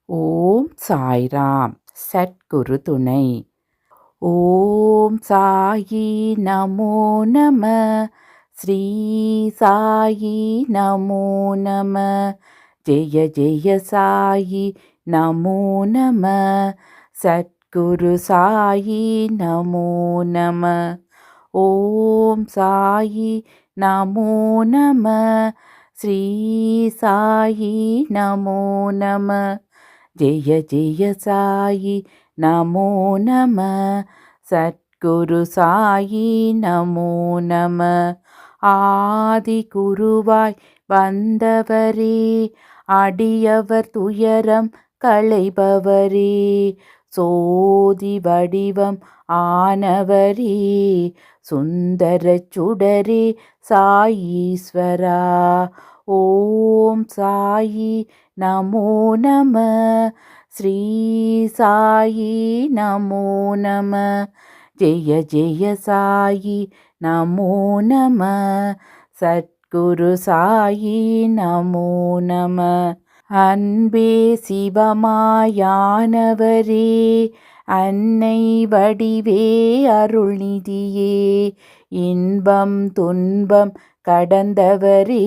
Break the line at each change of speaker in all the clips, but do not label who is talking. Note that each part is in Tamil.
ஓம் சாய்ராம். சத்குரு துணை. ஓம் சாயி நமோ நம. ஸ்ரீ சாயி நமோ நம. ஜெய ஜெய சாயி நமோ நம. சத்குரு சாயி நமோ நம. ஓம் சாயி நமோ நம. ஸ்ரீ சாயி நமோ நம. ஜெய ஜெய சாயி நமோ நம. சத்குரு சாயி நமோ நம. ஆதி குருவாய் வந்தவரே, அடியவர் துயரம் களைபவரே, சோதி வடிவம் ஆனவரே, சுந்தரச் சுடரே சாயீஸ்வரா. ஓம் சாயி நமோ நம. ஸ்ரீ சாயி நமோ நம. ஜெய ஜெய சாயி நமோ நம. சத்குரு சாயி நமோ நம. அன்பே சிவமாயானவரே, அன்னை வடிவே அருள்நிதியே, இன்பம் துன்பம் கடந்தவரே,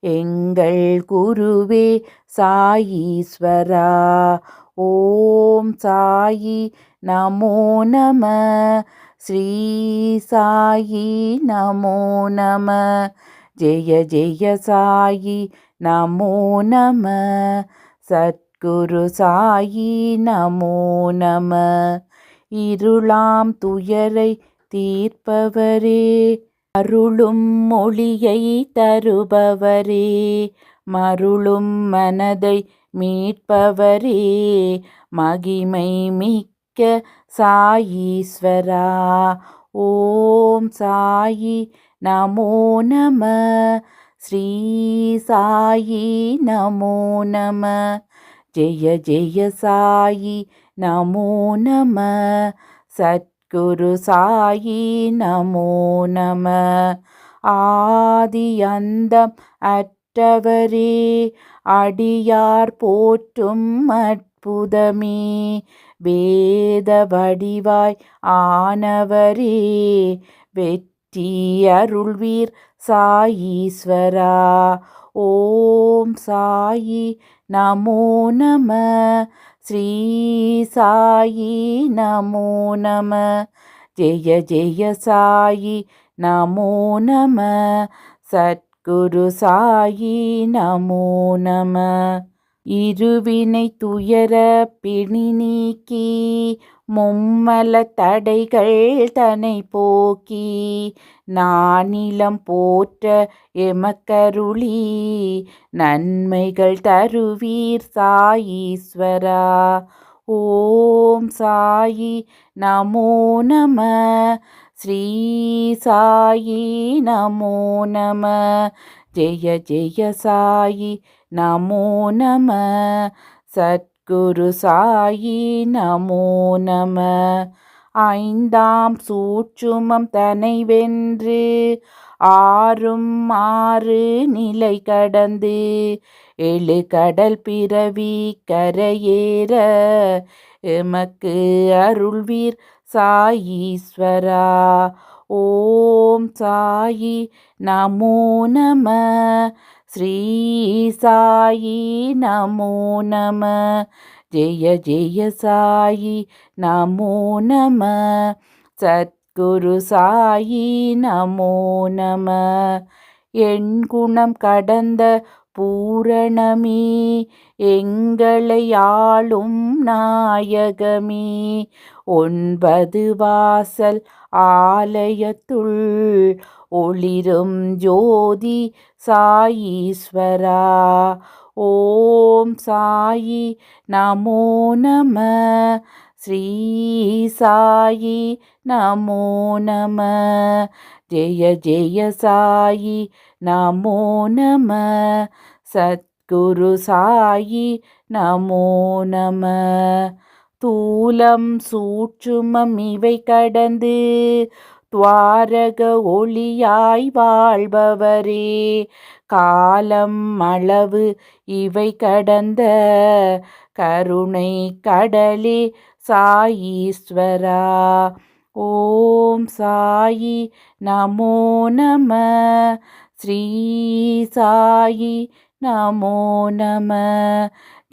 எங்கள் குருவே சாயீஸ்வரா. ஓம் சாயி நமோ நம. ஸ்ரீ சாயி நமோ நம. ஜெய ஜெய சாயி நமோ நம. சத்குரு சாயி நமோ நம. இருளாம் துயரை தீர்ப்பவரே, அருளும் மொழியை தருபவரே, மருளும் மனதை மீட்பவரே, மகிமை மிக்க சாயீஸ்வரா. ஓம் சாயி நமோ நம. ஸ்ரீ சாயி நமோ நம. ஜெய ஜெய சாயி நமோ நம. சத்குரு சாயி நமோ நம. ஆதி அந்தம் அற்றவரே, அடியார் போற்றும் அற்புதமே, வேத வடிவாய் ஆனவரே, வெற்றி அருள்வீர் சாயீஸ்வரா. ஓம் சாயி நமோ நம. ஸ்ரீ சாயி நமோ நம. ஜெய ஜெய சாயி நமோ நம. சத்குரு சாயி நமோ நம. இருவினை துயர பிணி நீக்கி, மும்மல தடைகள் தனை போக்கி, நானிலம் போற்ற எமக்கருளி, நன்மைகள் தருவீர் சாயீஸ்வரா. ஓம் சாயி நமோ நம. ஸ்ரீ சாயி நமோ நம. ஜெய ஜெய சாயி நமோ நம. சத்குரு சாயி நமோ நம. ஐந்தாம் சூட்சுமம் தனை வென்று, ஆறும் ஆறு நிலை கடந்து, எழு கடல் பிறவி கரையேற, எமக்கு அருள்வீர் சாயீஸ்வரா. ஓம் சாயி நமோ நம. ஸ்ரீ சாயி நமோ நம. ஜெய ஜெய சாயி நமோ நம. சத்குரு சாயி நமோ நம. என் குணம் கடந்த பூரணமே, எங்களை ஆளும் நாயகமே, 9 வாசல் ஆலயத்துள் ஒளிரும் ஜோதி சாயீஸ்வரா. ஓம் சாயி நமோ நம. ஸ்ரீ சாயி நமோ நம. ஜெய ஜெய சாயி நமோ நம. சத்குரு சாயி நமோ நம. தூலம் சூட்சுமம் இவை கடந்து, துவாரக ஒளியாய் வாழ்பவரே, காலம் அளவு இவை கடந்த கருணை கடலே சாயீஸ்வரா. ஓம் சாயி நமோ நம. ஸ்ரீ சாயி நமோ நம.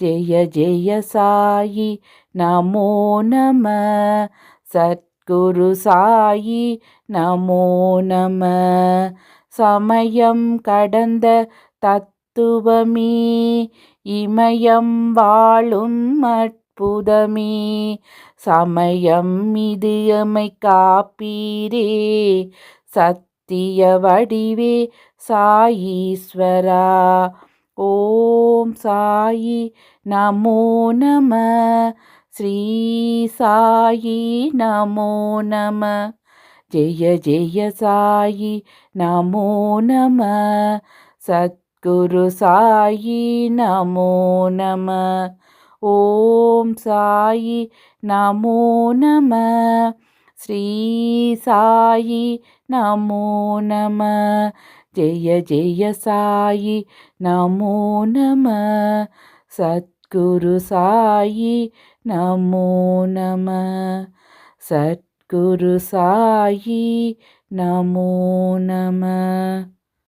ஜெய ஜெய சாயி நமோ நம. சத்குரு சாயி நமோ நம. சமயம் கடந்த தத்துவமே இமயம் வாழும் அற்புதமே. சமயம் இது எமை காப்பீரே சத்திய வடிவே சாயீஸ்வரா. ஓம் சாயி நமோ நம. ஸ்ரீ சாயி நமோ நம. ஜெய ஜெய சாயி நமோ நம. சத்குரு சாயி நமோ நம. ஓம் சாயி நமோ நம. ஸ்ரீ சாயி நமோ நம. ஜெய ஜெய சாயி நமோ நம. சத்குரு சாயி நமோ நம. சத்குரு சாயி நமோ நம.